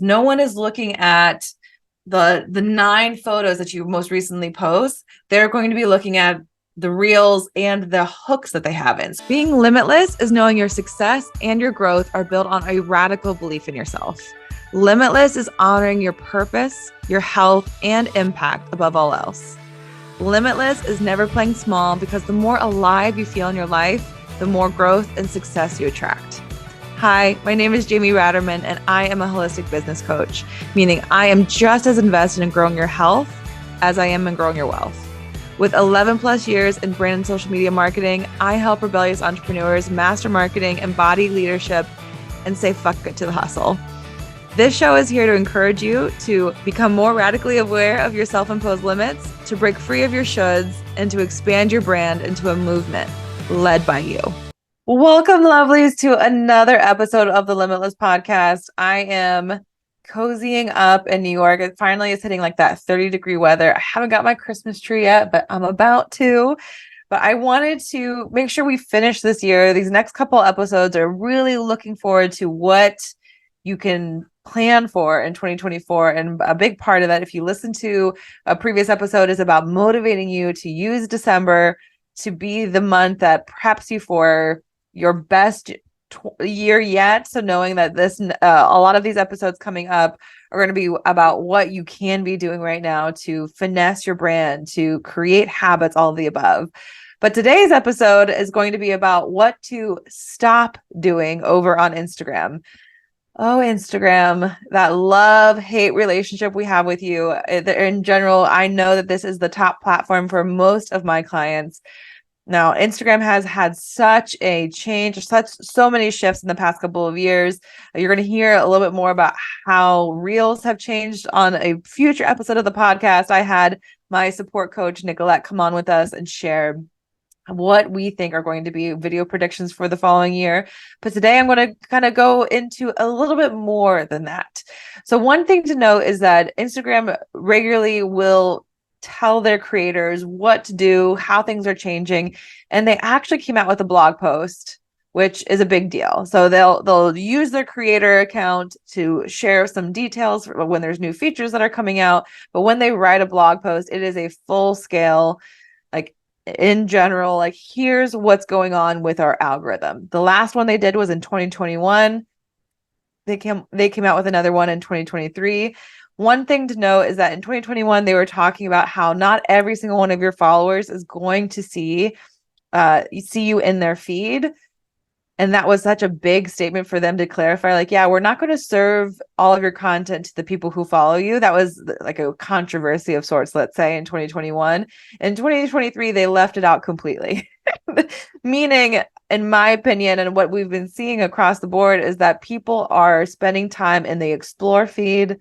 No one is looking at the 9 photos that you most recently post. They're going to be looking at the reels and the hooks that they have in. Being limitless is knowing your success and your growth are built on a radical belief in yourself. Limitless is honoring your purpose, your health, and impact above all else. Limitless is never playing small, because the more alive you feel in your life, the more growth and success you attract. Hi, my name is Jamie Ratterman, and I am a holistic business coach, meaning I am just as invested in growing your health as I am in growing your wealth. With 11 plus years in brand and social media marketing, I help rebellious entrepreneurs master marketing, embody leadership, and say fuck it to the hustle. This show is here to encourage you to become more radically aware of your self-imposed limits, to break free of your shoulds, and to expand your brand into a movement led by you. Welcome, lovelies, to another episode of the Limitless Podcast. I am cozying up in New York. It finally is hitting like that 30-degree weather. I haven't got my Christmas tree yet, but I'm about to. But I wanted to make sure we finish this year. These next couple episodes are really looking forward to what you can plan for in 2024. And a big part of that, if you listen to a previous episode, is about motivating you to use December to be the month that preps you for your best year yet. So knowing that a lot of these episodes coming up are going to be about what you can be doing right now to finesse your brand, to create habits, all of the above. But today's episode is going to be about what to stop doing over on Instagram. Oh, Instagram, that love-hate relationship we have with you. In general, I know that this is the top platform for most of my clients. Now, Instagram has had such a change, so many shifts in the past couple of years. You're going to hear a little bit more about how Reels have changed on a future episode of the podcast. I had my support coach, Nicolette, come on with us and share what we think are going to be video predictions for the following year. But today I'm going to kind of go into a little bit more than that. So one thing to note is that Instagram regularly will tell their creators what to do, how things are changing. And they actually came out with a blog post, which is a big deal. So they'll use their creator account to share some details when there's new features that are coming out. But when they write a blog post, it is a full scale, like, in general, like, here's what's going on with our algorithm. The last one they did was in 2021. They came out with another one in 2023. One thing to note is that in 2021, they were talking about how not every single one of your followers is going to see you in their feed. And that was such a big statement for them to clarify, like, yeah, we're not going to serve all of your content to the people who follow you. That was like a controversy of sorts, let's say, in 2021. In 2023, they left it out completely. Meaning, in my opinion, and what we've been seeing across the board, is that people are spending time in the Explore feed,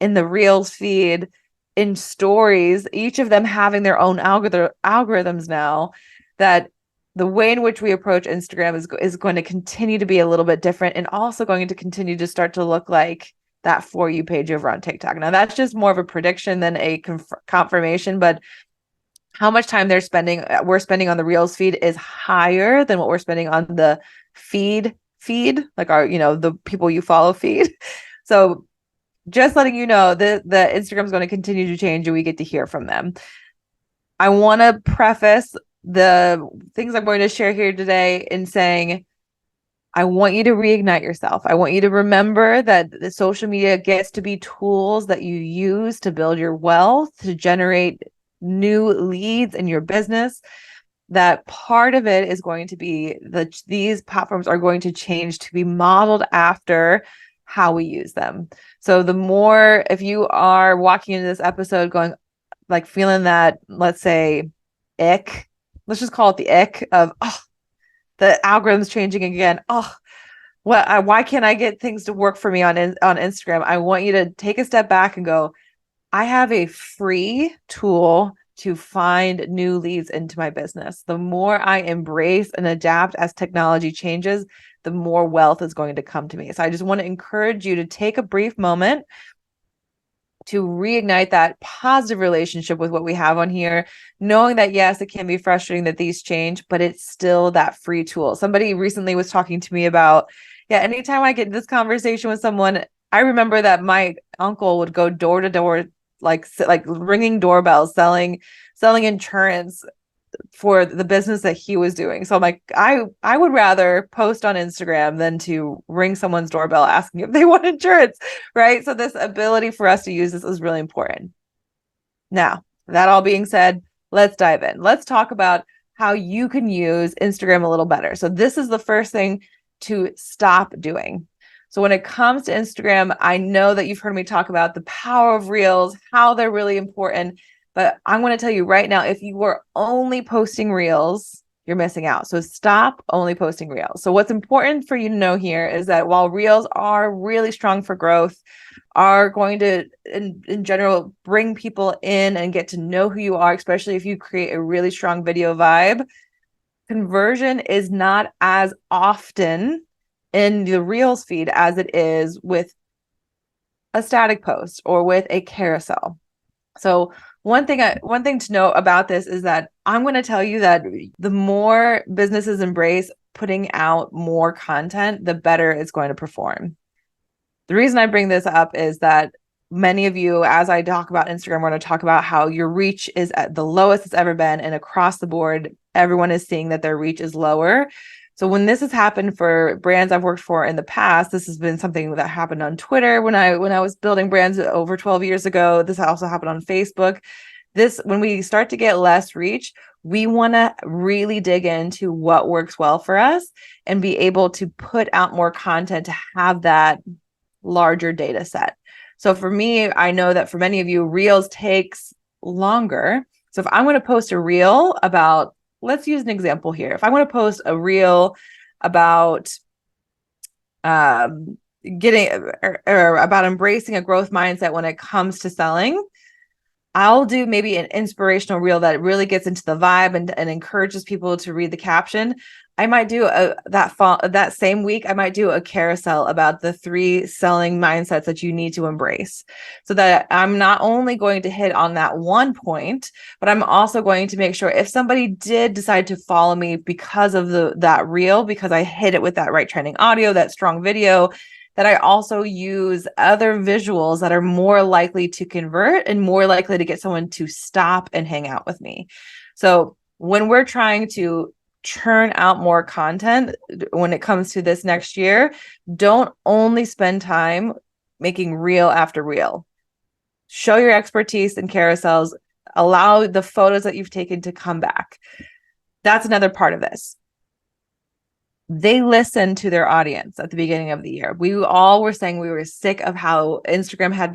in the Reels feed, in stories, each of them having their own algorithms now, that the way in which we approach Instagram is going to continue to be a little bit different, and also going to continue to start to look like that For You page over on TikTok. Now, that's just more of a prediction than a confirmation, but how much time we're spending on the Reels feed is higher than what we're spending on the feed, like our, the people you follow feed. So just letting you know, the Instagram is going to continue to change, and we get to hear from them. I want to preface the things I'm going to share here today in saying, I want you to reignite yourself. I want you to remember that the social media gets to be tools that you use to build your wealth, to generate new leads in your business. That part of it is going to be that these platforms are going to change to be modeled after how we use them. So the more, if you are walking into this episode going, like, feeling that, let's say, ick, let's just call it the ick of, oh, the algorithm's changing again. Oh, why can't I get things to work for me on Instagram? I want you to take a step back and go, I have a free tool to find new leads into my business. The more I embrace and adapt as technology changes, the more wealth is going to come to me. So I just want to encourage you to take a brief moment to reignite that positive relationship with what we have on here, knowing that, yes, it can be frustrating that these change, but it's still that free tool. Somebody recently was talking to me about, yeah, anytime I get in this conversation with someone, I remember that my uncle would go door to door, like ringing doorbells, selling insurance for the business that he was doing. So I'm like, I would rather post on Instagram than to ring someone's doorbell asking if they want insurance, right? So this ability for us to use this is really important. Now, that all being said, let's dive in. Let's talk about how you can use Instagram a little better. So this is the first thing to stop doing. So when it comes to Instagram, I know that you've heard me talk about the power of reels, how they're really important, but I'm going to tell you right now, if you were only posting reels, you're missing out. So stop only posting reels. So what's important for you to know here is that while reels are really strong for growth, are going to, in general, bring people in and get to know who you are, especially if you create a really strong video vibe, conversion is not as often in the Reels feed as it is with a static post or with a carousel. So one thing to know about this is that I'm going to tell you that the more businesses embrace putting out more content, the better it's going to perform. The reason I bring this up is that many of you, as I talk about Instagram, we're going to talk about how your reach is at the lowest it's ever been, and across the board, everyone is seeing that their reach is lower. So when this has happened for brands I've worked for in the past, this has been something that happened on Twitter when I was building brands over 12 years ago. This also happened on Facebook. When we start to get less reach, we want to really dig into what works well for us and be able to put out more content to have that larger data set. So for me, I know that for many of you, Reels takes longer. So if I'm going to post a Reel about, let's use an example here. If I want to post a Reel about getting or about embracing a growth mindset when it comes to selling, I'll do maybe an inspirational reel that really gets into the vibe and encourages people to read the caption. I might do that same week, I might do a carousel about the 3 selling mindsets that you need to embrace, so that I'm not only going to hit on that one point, but I'm also going to make sure if somebody did decide to follow me because of that reel, because I hit it with that right trending audio, that strong video, that I also use other visuals that are more likely to convert and more likely to get someone to stop and hang out with me. So when we're trying to churn out more content when it comes to this next year, don't only spend time making reel after reel. Show your expertise in carousels. Allow the photos that you've taken to come back. That's another part of this. They listened to their audience at the beginning of the year. We all were saying we were sick of how Instagram had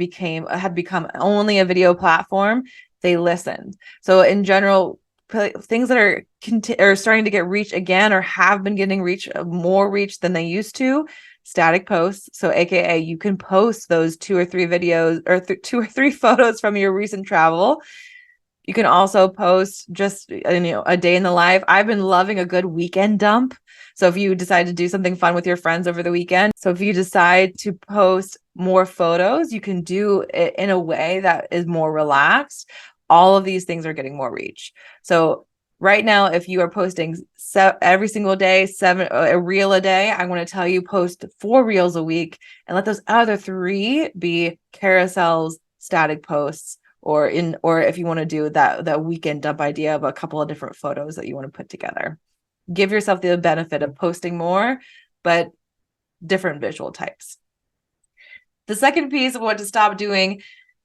become only a video platform. They listened. So in general, things that are starting to get reach again, or have been getting more reach than they used to, static posts. So AKA you can post those 2 or 3 videos or 2 or 3 photos from your recent travel. You can also post just a day in the life. I've been loving a good weekend dump. So if you decide to do something fun with your friends over the weekend, so if you decide to post more photos, you can do it in a way that is more relaxed. All of these things are getting more reach. So right now, if you are posting every single day, a reel a day, I want to tell you post 4 reels a week and let those other 3 be carousels, static posts, or if you want to do that weekend dump idea of a couple of different photos that you want to put together. Give yourself the benefit of posting more, but different visual types. The second piece of what to stop doing,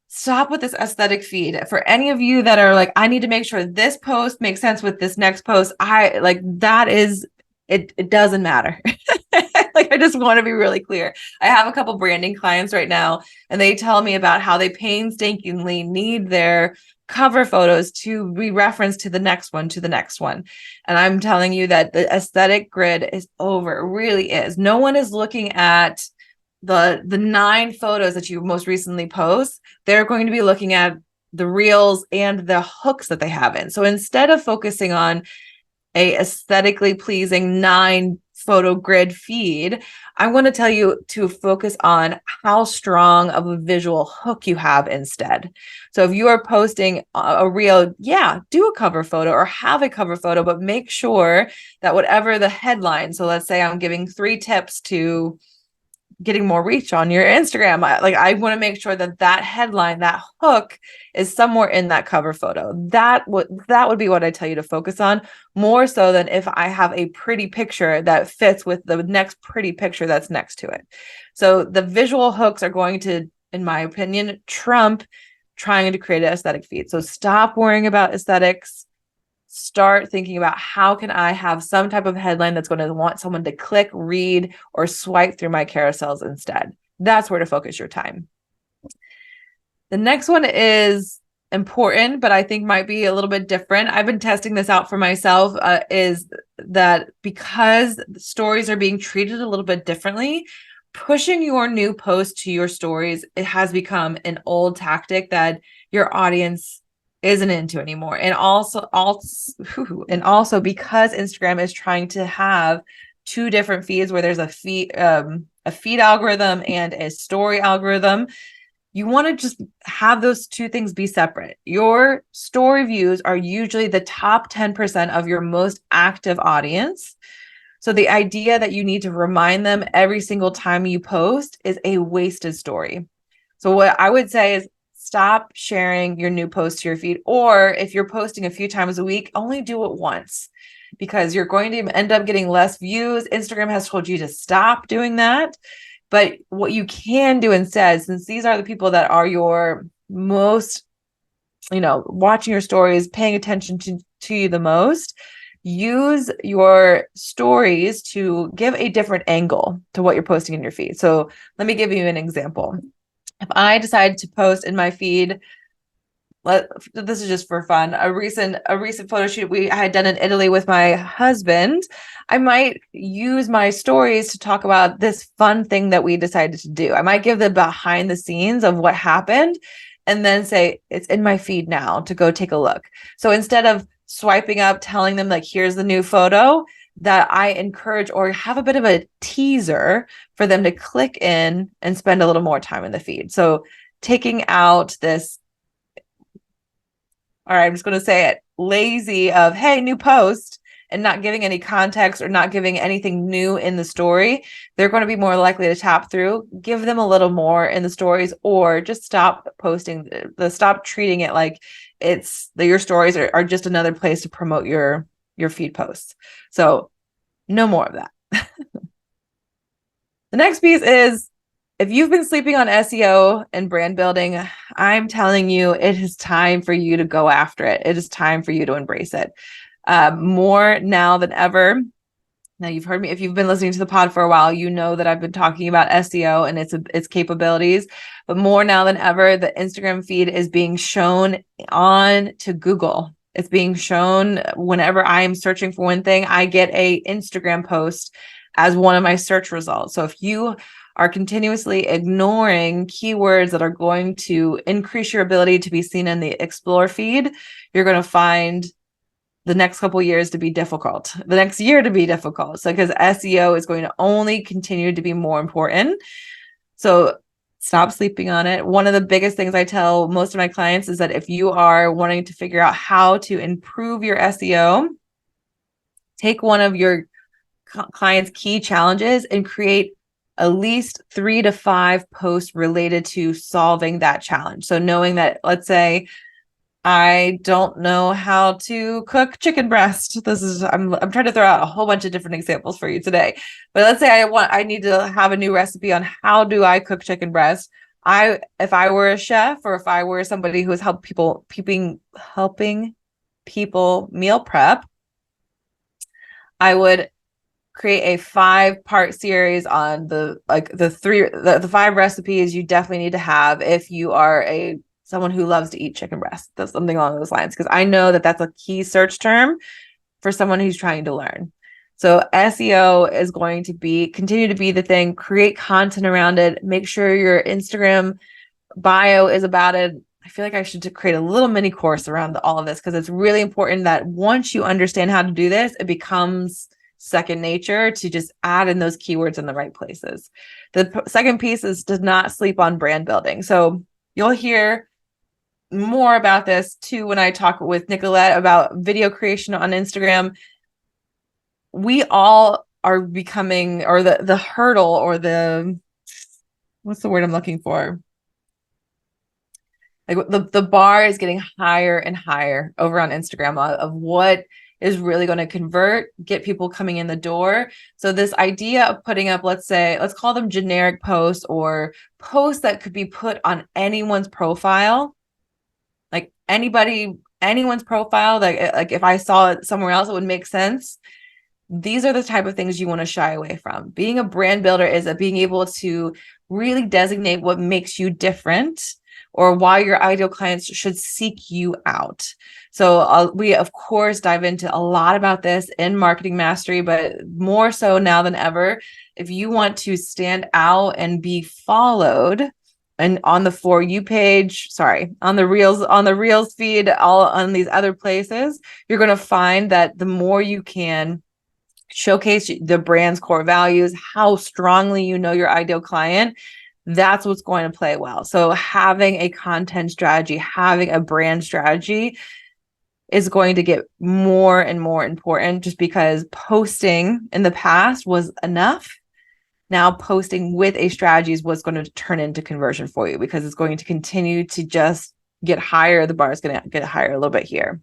stop with this aesthetic feed. For any of you that are like, I need to make sure this post makes sense with this next post, it doesn't matter. Like, I just want to be really clear. I have a couple branding clients right now, and they tell me about how they painstakingly need their cover photos to be referenced to the next one, And I'm telling you that the aesthetic grid is over. It really is. No one is looking at the 9 photos that you most recently post. They're going to be looking at the reels and the hooks that they have in. So instead of focusing on a aesthetically pleasing 9 photo grid feed, I want to tell you to focus on how strong of a visual hook you have instead. So if you are posting a reel, do a cover photo or have a cover photo, but make sure that whatever the headline, so let's say I'm giving 3 tips to getting more reach on your Instagram. I want to make sure that that headline, that hook is somewhere in that cover photo. That would be what I tell you to focus on, more so than if I have a pretty picture that fits with the next pretty picture that's next to it. So the visual hooks are going to, in my opinion, trump trying to create an aesthetic feed. So stop worrying about aesthetics. Start thinking about how can I have some type of headline that's going to want someone to click, read, or swipe through my carousels instead. That's where to focus your time. The next one is important, but I think might be a little bit different. I've been testing this out for myself, is that because stories are being treated a little bit differently, pushing your new post to your stories, it has become an old tactic that your audience isn't into anymore. And also because Instagram is trying to have two different feeds where there's a feed algorithm and a story algorithm, you want to just have those two things be separate. Your story views are usually the top 10% of your most active audience. So the idea that you need to remind them every single time you post is a wasted story. So what I would say is stop sharing your new post to your feed, or if you're posting a few times a week, only do it once, because you're going to end up getting less views. Instagram has told you to stop doing that. But what you can do instead, since these are the people that are your most, watching your stories, paying attention to you the most, use your stories to give a different angle to what you're posting in your feed. So let me give you an example. If I decide to post in my feed, this is just for fun, a recent photo shoot I had done in Italy with my husband, I might use my stories to talk about this fun thing that we decided to do. I might give the behind the scenes of what happened and then say, it's in my feed now to go take a look. So instead of swiping up, telling them like, here's the new photo, that I encourage or have a bit of a teaser for them to click in and spend a little more time in the feed. So taking out this, all right, I'm just going to say it, lazy of, hey, new post, and not giving any context or not giving anything new in the story, they're going to be more likely to tap through. Give them a little more in the stories, or just stop posting, stop treating it like it's your stories are just another place to promote your feed posts. So no more of that. The next piece is, if you've been sleeping on SEO and brand building, I'm telling you, it is time for you to go after it. It is time for you to embrace it. More now than ever. Now, you've heard me, if you've been listening to the pod for a while, you know that I've been talking about SEO and its capabilities, but more now than ever, the Instagram feed is being shown on to Google. It's being shown whenever I am searching for one thing, I get a Instagram post as one of my search results. So if you are continuously ignoring keywords that are going to increase your ability to be seen in the Explore feed, you're going to find the next couple of years to be difficult, the next year to be difficult. So because SEO is going to only continue to be more important. So stop sleeping on it. One of the biggest things I tell most of my clients is that if you are wanting to figure out how to improve your SEO, take one of your clients' key challenges and create at least 3 to 5 posts related to solving that challenge. So knowing that, let's say, I don't know how to cook chicken breast. I'm trying to throw out a whole bunch of different examples for you today. But let's say I need to have a new recipe on how do I cook chicken breast. If I were a chef, or if I were somebody who is helping people meal prep, I would create a 5-part series on the 5 recipes you definitely need to have if you are someone who loves to eat chicken breast. That's something along those lines, because I know that that's a key search term for someone who's trying to learn. So SEO is going to continue to be the thing. Create content around it. Make sure your Instagram bio is about it. I feel like I should create a little mini course around all of this, because it's really important that once you understand how to do this, it becomes second nature to just add in those keywords in the right places. The second piece is to not sleep on brand building. So you'll hear more about this too when I talk with Nicolette about video creation on Instagram. We all are becoming, or the hurdle, or the what's the word I'm looking for? Like the bar is getting higher and higher over on Instagram of what is really going to convert, get people coming in the door. So this idea of putting up, let's call them generic posts or posts that could be put on anyone's profile, like anyone's profile, like if I saw it somewhere else, it would make sense. These are the type of things you want to shy away from. Being a brand builder is being able to really designate what makes you different or why your ideal clients should seek you out. So we, of course, dive into a lot about this in Marketing Mastery, but more so now than ever, if you want to stand out and be followed, and on the For You page, on the Reels feed, all on these other places, you're going to find that the more you can showcase the brand's core values, how strongly you know your ideal client, that's what's going to play well. So having a content strategy, having a brand strategy is going to get more and more important, just because posting in the past was enough. Now posting with a strategy is what's going to turn into conversion for you, because it's going to continue to just get higher. The bar is going to get higher a little bit here.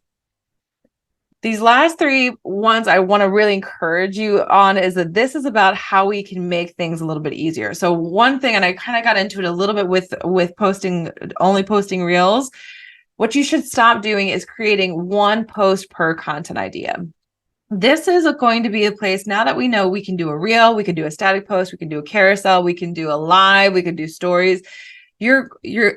These last three ones I want to really encourage you on is that this is about how we can make things a little bit easier. So one thing, and I kind of got into it a little bit with only posting reels, what you should stop doing is creating one post per content idea. This is going to be a place, now that we know we can do a reel, we can do a static post, we can do a carousel, we can do a live, we can do stories. You're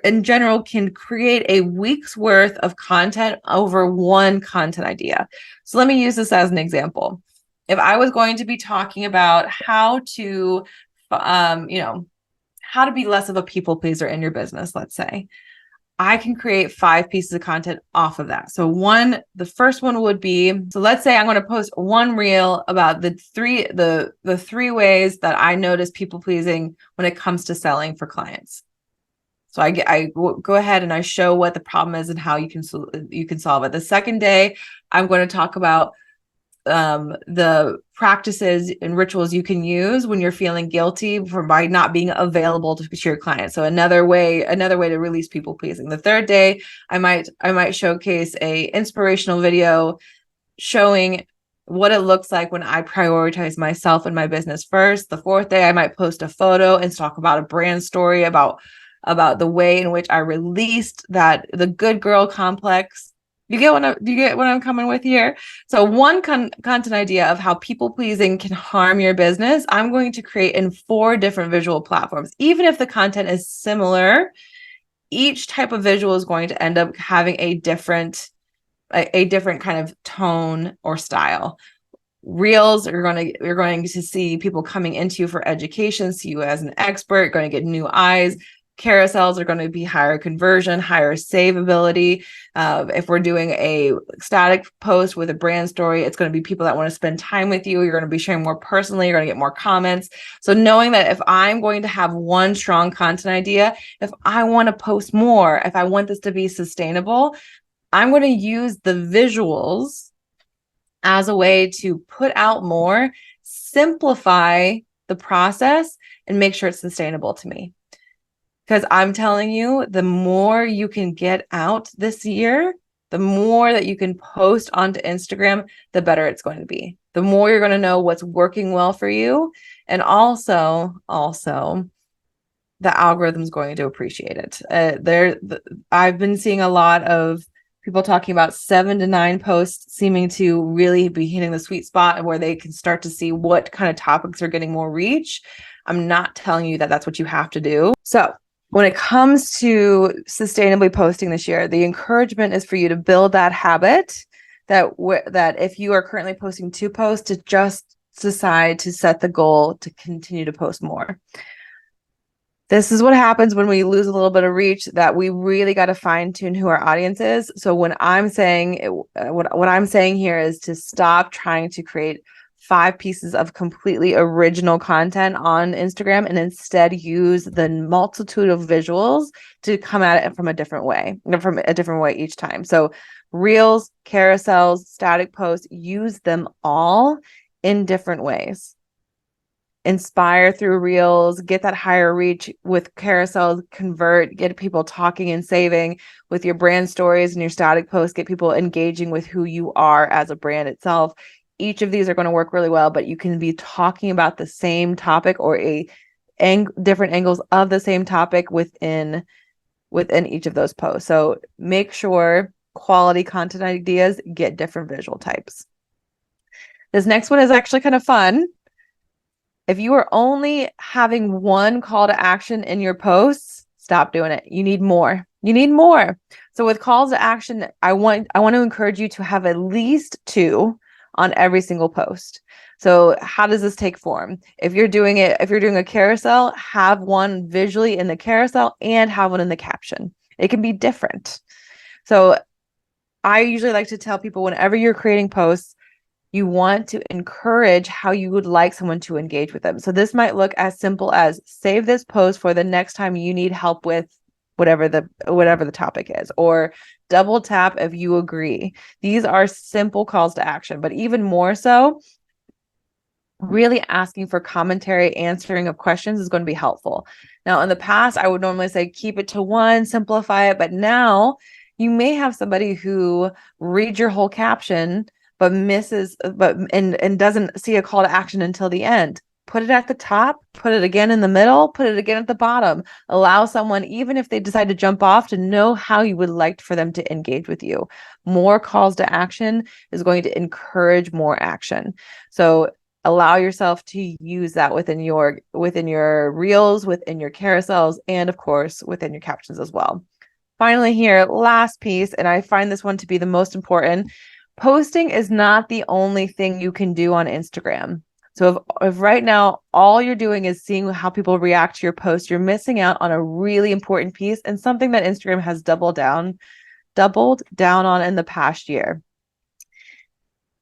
in general can create a week's worth of content over one content idea. So let me use this as an example. If I was going to be talking about how to, how to be less of a people pleaser in your business, let's say, I can create 5 pieces of content off of that. So the first one would be, so let's say I'm going to post one reel about the three ways that I notice people pleasing when it comes to selling for clients. So I go ahead and I show what the problem is and how you can solve it. The second day, I'm going to talk about the practices and rituals you can use when you're feeling guilty by not being available to your clients. So another way to release people pleasing. The third day, I might showcase a inspirational video showing what it looks like when I prioritize myself and my business first. The fourth day, I might post a photo and talk about a brand story about the way in which I released the good girl complex. Do you get what I'm coming with here? So one content idea of how people pleasing can harm your business, I'm going to create in 4 different visual platforms. Even if the content is similar, each type of visual is going to end up having a different kind of tone or style. Reels, you're going to see people coming into you for education, see you as an expert, you're going to get new eyes. Carousels are going to be higher conversion, higher savability. If we're doing a static post with a brand story, it's going to be people that want to spend time with you. You're going to be sharing more personally. You're going to get more comments. So knowing that if I'm going to have one strong content idea, if I want to post more, if I want this to be sustainable, I'm going to use the visuals as a way to put out more, simplify the process, and make sure it's sustainable to me. Because I'm telling you, the more you can get out this year, the more that you can post onto Instagram, the better it's going to be. The more you're going to know what's working well for you. And also the algorithm's going to appreciate it. I've been seeing a lot of people talking about 7 to 9 posts seeming to really be hitting the sweet spot where they can start to see what kind of topics are getting more reach. I'm not telling you that that's what you have to do. So when it comes to sustainably posting this year, the encouragement is for you to build that habit that if you are currently posting 2 posts, to just decide to set the goal to continue to post more. This is what happens when we lose a little bit of reach, that we really got to fine tune who our audience is. So when I'm saying what I'm saying here is to stop trying to create 5 pieces of completely original content on Instagram and instead use the multitude of visuals to come at it from a different way each time. So reels, carousels, static posts, use them all in different ways. inspire through reels, get that higher reach with carousels, convert, get people talking and saving with your brand stories and your static posts, get people engaging with who you are as a brand itself. Each of these are going to work really well, but you can be talking about the same topic or different angles of the same topic within each of those posts. So make sure quality content ideas get different visual types. This next one is actually kind of fun. If you are only having one call to action in your posts, stop doing it. You need more. You need more. So with calls to action, I want to encourage you to have at least 2 on every single post. So how does this take form? If you're doing a carousel, have one visually in the carousel and have one in the caption. It can be different. So I usually like to tell people whenever you're creating posts, you want to encourage how you would like someone to engage with them. So this might look as simple as save this post for the next time you need help with whatever the topic is, or double tap if you agree. These are simple calls to action, but even more so, really asking for commentary, answering of questions is going to be helpful. Now, in the past, I would normally say keep it to 1, simplify it, but now you may have somebody who reads your whole caption but doesn't see a call to action until the end. Put it at the top, put it again in the middle, put it again at the bottom. Allow someone, even if they decide to jump off, to know how you would like for them to engage with you. More calls to action is going to encourage more action. So allow yourself to use that within your reels, within your carousels, and of course, within your captions as well. Finally here, last piece, and I find this one to be the most important. Posting is not the only thing you can do on Instagram. So if right now all you're doing is seeing how people react to your post, you're missing out on a really important piece and something that Instagram has doubled down on in the past year.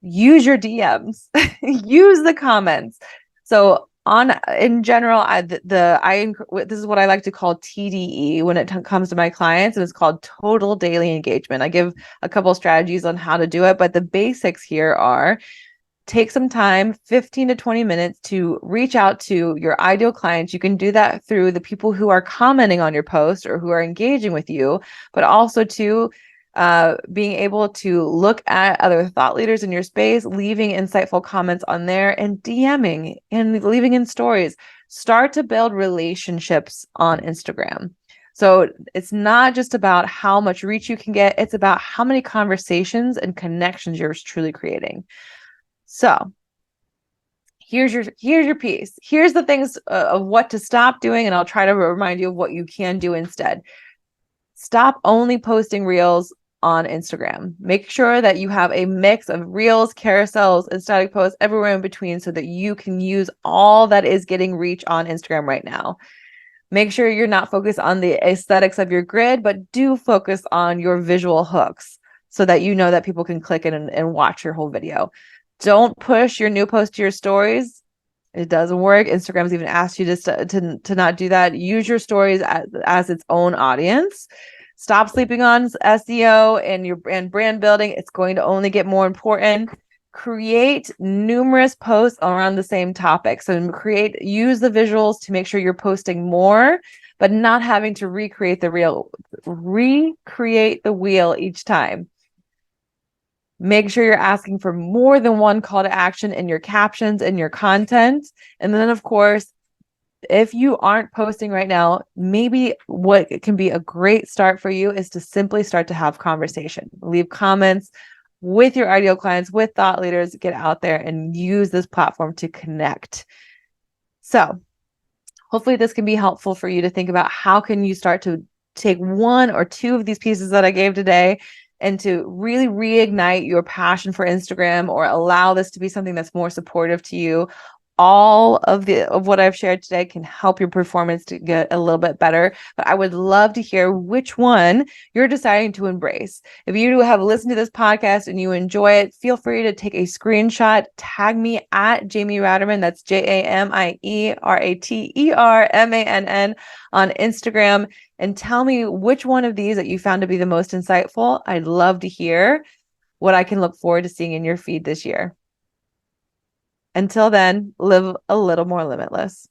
Use your DMs, use the comments. So in general, this is what I like to call TDE when it comes to my clients, and it's called total daily engagement. I give a couple strategies on how to do it, but the basics here are: take some time, 15 to 20 minutes, to reach out to your ideal clients. You can do that through the people who are commenting on your post or who are engaging with you, but also to being able to look at other thought leaders in your space, leaving insightful comments on there, and DMing and leaving in stories. Start to build relationships on Instagram. So it's not just about how much reach you can get, it's about how many conversations and connections you're truly creating. So here's your piece. Here's the things of what to stop doing, and I'll try to remind you of what you can do instead. Stop only posting reels on Instagram. Make sure that you have a mix of reels, carousels, and static posts everywhere in between so that you can use all that is getting reach on Instagram right now. Make sure you're not focused on the aesthetics of your grid, but do focus on your visual hooks so that you know that people can click in and watch your whole video. Don't push your new post to your stories. It doesn't work. Instagram's even asked you to not do that. Use your stories as its own audience. Stop sleeping on SEO and brand building. It's going to only get more important. Create numerous posts around the same topic. So use the visuals to make sure you're posting more, but not having to recreate the wheel each time. Make sure you're asking for more than one call to action in your captions and your content. And then, of course, if you aren't posting right now, maybe what can be a great start for you is to simply start to have conversation. Leave comments with your ideal clients, with thought leaders. Get out there and use this platform to connect. So hopefully this can be helpful for you to think about how can you start to take 1 or 2 of these pieces that I gave today and to really reignite your passion for Instagram, or allow this to be something that's more supportive to you. All of what I've shared today can help your performance to get a little bit better, but I would love to hear which one you're deciding to embrace. If you have listened to this podcast and you enjoy it, feel free to take a screenshot, tag me at Jamie Ratterman. That's JamieRattermann on Instagram, and tell me which one of these that you found to be the most insightful. I'd love to hear what I can look forward to seeing in your feed this year. Until then, live a little more limitless.